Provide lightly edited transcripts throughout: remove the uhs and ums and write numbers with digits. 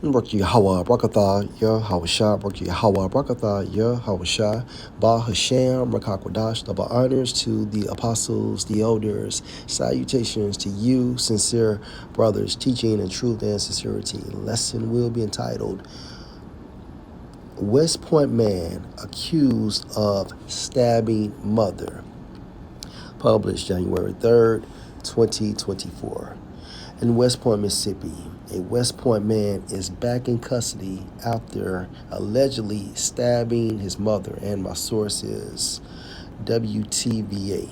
Barak Yahweh Brakatha, Yahweh Barak Yahweh Brakatha, Yahweh Ba Hashem, Rakakwadash, double honors to the apostles, the elders, salutations to you, sincere brothers, teaching in truth and sincerity. Lesson will be entitled West Point Man Accused of Stabbing Mother, published January 3rd, 2024. In West Point, Mississippi, a West Point man is back in custody after allegedly stabbing his mother, and my source is WTVA.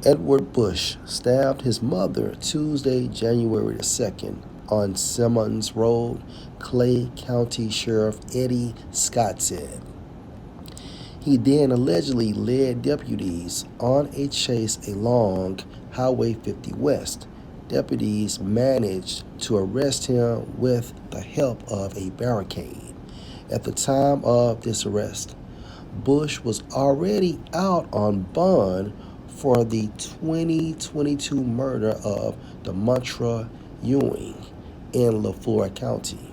Edward Bush stabbed his mother Tuesday, January the 2nd, on Simmons Road, Clay County Sheriff Eddie Scott said. He then allegedly led deputies on a chase along Highway 50 West. Deputies managed to arrest him with the help of a barricade. At the time of this arrest, Bush was already out on bond for the 2022 murder of Demontra Ewing in LaFleur County.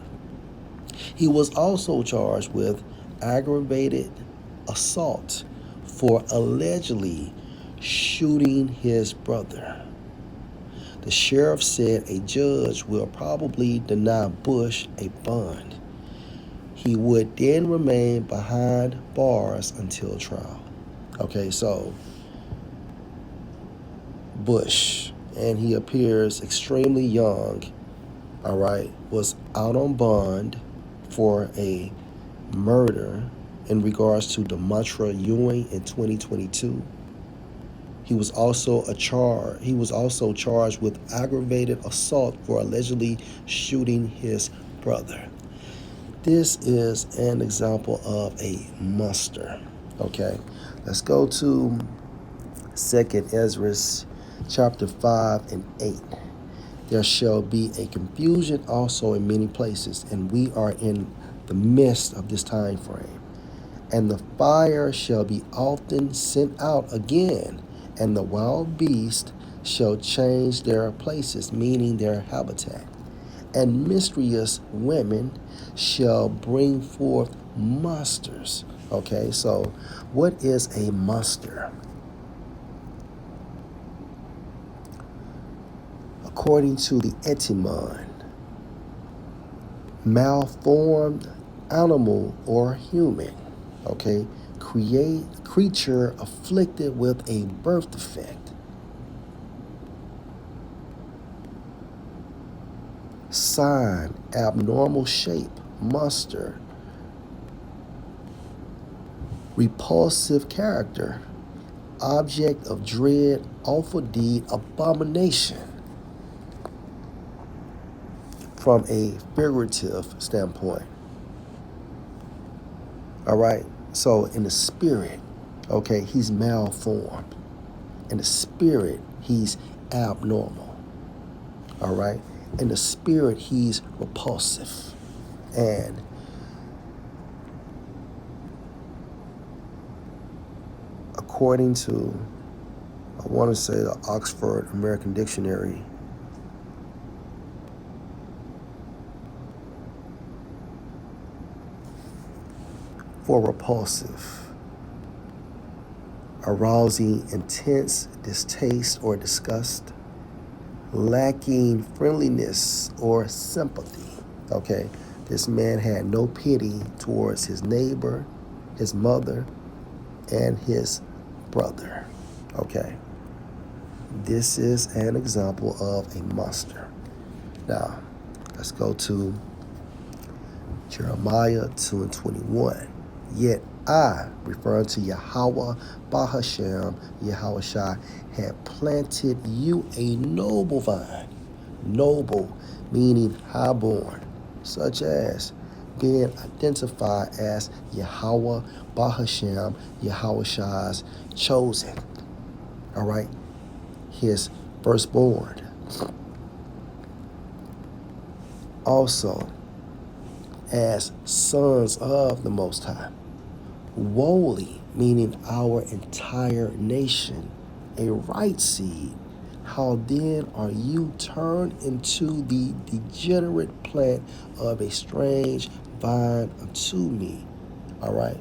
He was also charged with aggravated assault for allegedly shooting his brother. The sheriff said a judge will probably deny Bush a bond. He would then remain behind bars until trial. Okay, so Bush, and he appears extremely young, all right, was out on bond for a murder in regards to Demontra Ewing in 2022. He was also charged with aggravated assault for allegedly shooting his brother. This is an example of a muster. Okay, let's go to 2nd Ezra chapter 5 and 8. There shall be a confusion also in many places, and we are in the midst of this time frame. And the fire shall be often sent out again, and the wild beasts shall change their places, meaning their habitat. And mysterious women shall bring forth musters. Okay, so what is a muster? According to the etymon, malformed animal or human. Okay, creature afflicted with a birth defect. Sign, abnormal shape, muster, repulsive character, object of dread, awful deed, abomination. From a figurative standpoint. All right. So in the spirit, okay, he's malformed. In the spirit, he's abnormal. All right. In the spirit, he's repulsive. And according to, I want to say the Oxford American Dictionary, for repulsive, arousing intense distaste or disgust, lacking friendliness or sympathy. Okay, this man had no pity towards his neighbor, his mother, and his brother. Okay, this is an example of a muster. Now, let's go to Jeremiah 2 and 21. Yet I, referring to Yahweh, Bahashem, Yahweh Shai, had planted you a noble vine. Noble, meaning highborn, such as being identified as Yahweh, Bahashem, Yahweh Shai's chosen. All right, his firstborn. Also, as sons of the Most High. Wholly, meaning our entire nation, a right seed, How then are you turned into the degenerate plant of a strange vine unto me? All right.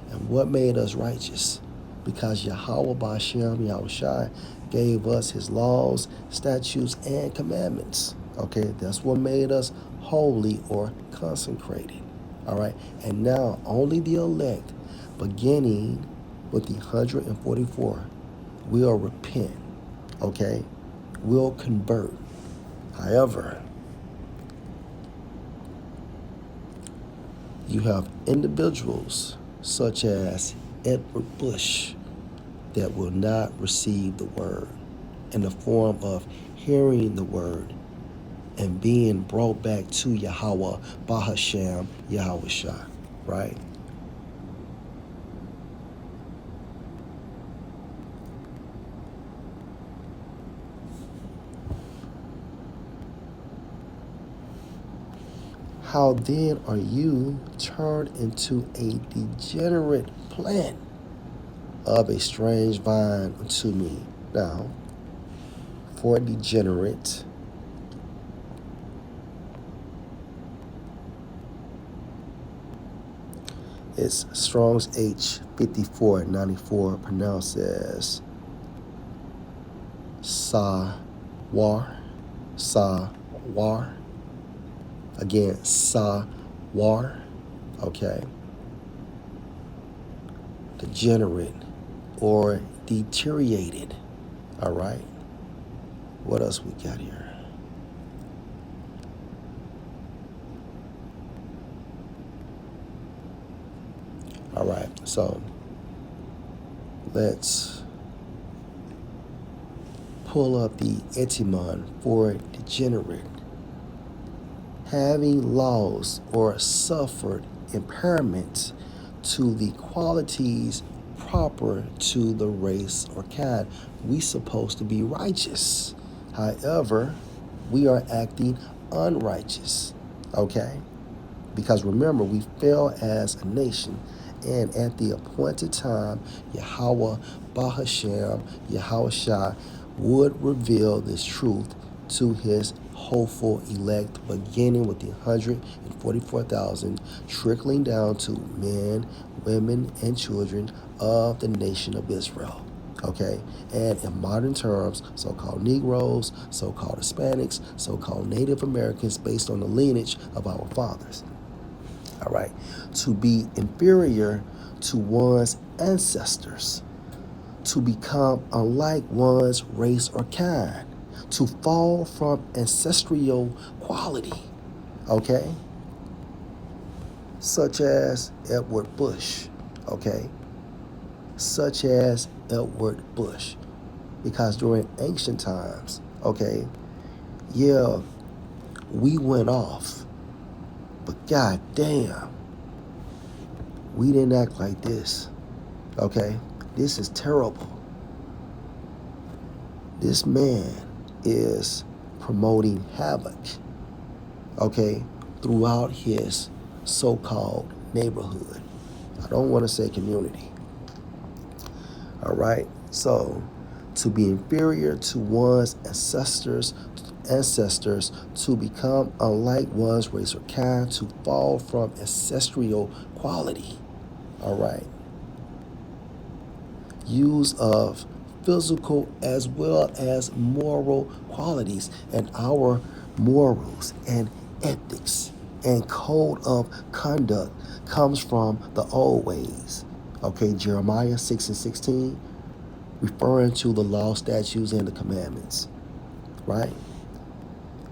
And what made us righteous? Because Yahweh Bashem Yahushai gave us his laws, statutes, and commandments. Okay, that's what made us holy or consecrated. All right, and now only the elect, beginning with the 144, will repent. Okay, will convert. However, you have individuals such as Edward Bush that will not receive the word in the form of hearing the word and being brought back to Yahweh Bahasham Yahushua, right? How then are you turned into a degenerate plant of a strange vine unto me? Now, for degenerate, it's Strong's H5494, pronounced as Sawar. Sawar. Again, Sawar. Okay. Degenerate or deteriorated. All right. What else we got here? All right. So let's pull up the etymon for degenerate. Having lost or suffered impairment to the qualities proper to the race or kind. We supposed to be righteous. However, we are acting unrighteous. Okay? Because remember, we fell as a nation. And at the appointed time, Yahweh Bahasham Yahushua would reveal this truth to his hopeful elect, beginning with the 144,000, trickling down to men, women, and children of the nation of Israel. Okay, and in modern terms, so-called Negroes, so-called Hispanics, so-called Native Americans, based on the lineage of our fathers. All right, to be inferior to one's ancestors, to become unlike one's race or kind, to fall from ancestral quality, okay, such as Edward Bush, okay, such as Edward Bush, because during ancient times, okay, yeah, we went off, but god damn, we didn't act like this, okay? This is terrible. This man is promoting havoc, okay, throughout his so-called neighborhood. I don't want to say community. All right, so to be inferior to one's ancestors, to become unlike one's race or kind, to fall from ancestral quality. All right, use of physical as well as moral qualities, and our morals and ethics and code of conduct comes from the old ways. Okay, Jeremiah 6:16, referring to the law, statutes, and the commandments, right?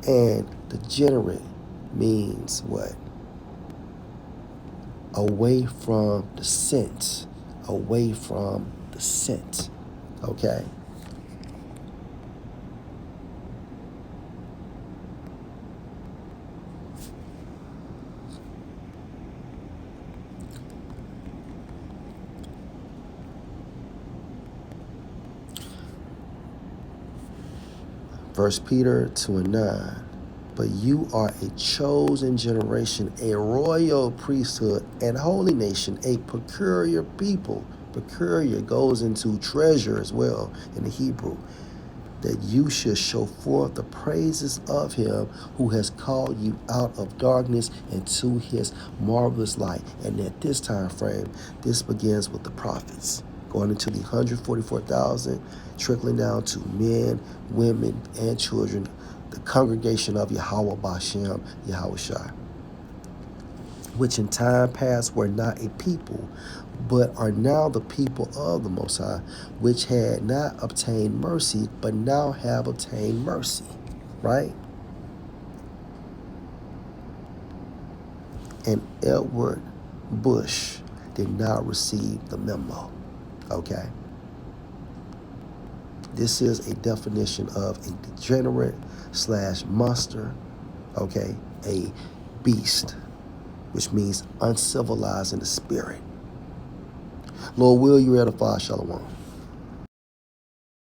And degenerate means what? Away from the sense, away from the sense, okay? First Peter 2:9. But you are a chosen generation, a royal priesthood, and holy nation, a peculiar people. Peculiar goes into treasure as well in the Hebrew. that you should show forth the praises of him who has called you out of darkness into his marvelous light. And at this time frame, this begins with the prophets, going into the 144,000, trickling down to men, women, and children, the congregation of Yahweh Bashem, Yahushua, which in time past were not a people, but are now the people of the Most High, which had not obtained mercy, but now have obtained mercy. Right? And Edward Bush did not receive the memo. Okay? This is a definition of a degenerate / monster, okay? A beast, which means uncivilized in the spirit. Lord, will you edify? Shalom.